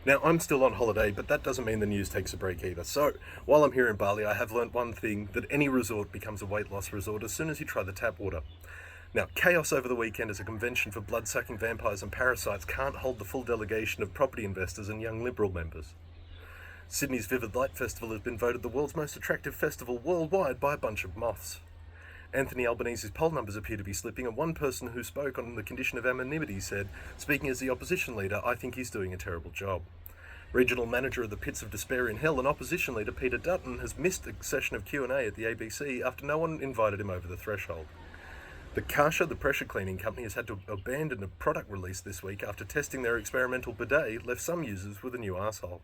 Now, I'm still on holiday, but that doesn't mean the news takes a break either. So, while I'm here in Bali, I have learnt one thing, that any resort becomes a weight loss resort as soon as you try the tap water. Now, chaos over the weekend as a convention for blood-sucking vampires and parasites can't hold the full delegation of property investors and young Liberal members. Sydney's Vivid Light Festival has been voted the world's most attractive festival worldwide by a bunch of moths. Anthony Albanese's poll numbers appear to be slipping, and one person who spoke on the condition of anonymity said, "Speaking as the opposition leader, I think he's doing a terrible job." Regional manager of the Pits of Despair in Hell and opposition leader Peter Dutton has missed a session of Q&A at the ABC after no one invited him over the threshold. The Kasha, the pressure cleaning company, has had to abandon a product release this week after testing their experimental bidet left some users with a new arsehole.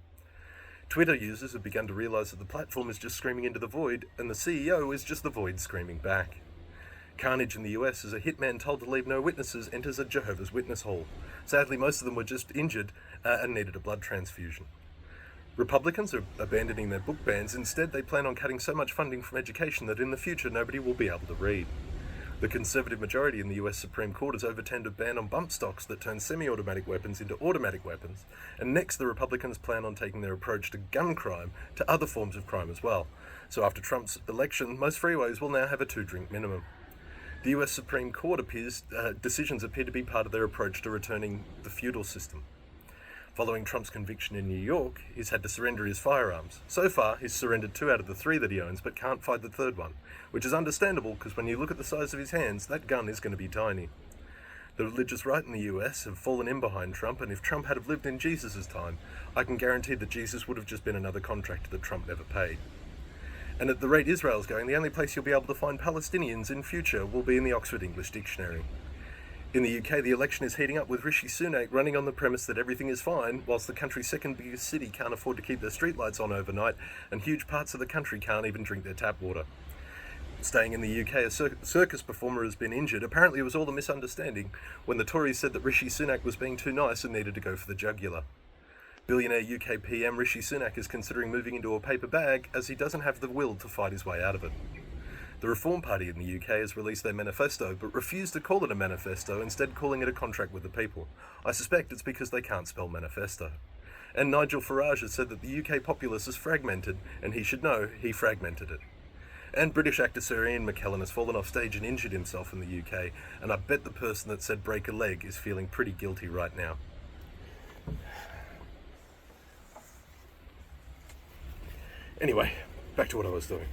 Twitter users have begun to realise that the platform is just screaming into the void, and the CEO is just the void screaming back. Carnage in the US as a hitman told to leave no witnesses enters a Jehovah's Witness hall. Sadly, most of them were just injured and needed a blood transfusion. Republicans are abandoning their book bans. Instead, they plan on cutting so much funding from education that in the future nobody will be able to read. The Conservative majority in the US Supreme Court has overturned a ban on bump stocks that turn semi-automatic weapons into automatic weapons, and next the Republicans plan on taking their approach to gun crime to other forms of crime as well. So after Trump's election, most freeways will now have a 2-drink minimum. The US Supreme Court decisions appear to be part of their approach to returning the feudal system. Following Trump's conviction in New York, he's had to surrender his firearms. So far, he's surrendered 2 out of the 3 that he owns, but can't find the 3rd one, which is understandable because when you look at the size of his hands, that gun is going to be tiny. The religious right in the US have fallen in behind Trump, and if Trump had have lived in Jesus' time, I can guarantee that Jesus would have just been another contractor that Trump never paid. And at the rate Israel's going, the only place you'll be able to find Palestinians in future will be in the Oxford English Dictionary. In the UK, the election is heating up with Rishi Sunak running on the premise that everything is fine, whilst the country's second biggest city can't afford to keep their streetlights on overnight, and huge parts of the country can't even drink their tap water. Staying in the UK, a circus performer has been injured. Apparently it was all a misunderstanding when the Tories said that Rishi Sunak was being too nice and needed to go for the jugular. Billionaire UK PM Rishi Sunak is considering moving into a paper bag as he doesn't have the will to fight his way out of it. The Reform Party in the UK has released their manifesto, but refused to call it a manifesto, instead calling it a contract with the people. I suspect it's because they can't spell manifesto. And Nigel Farage has said that the UK populace is fragmented, and he should know he fragmented it. And British actor Sir Ian McKellen has fallen off stage and injured himself in the UK, and I bet the person that said break a leg is feeling pretty guilty right now. Anyway, back to what I was doing.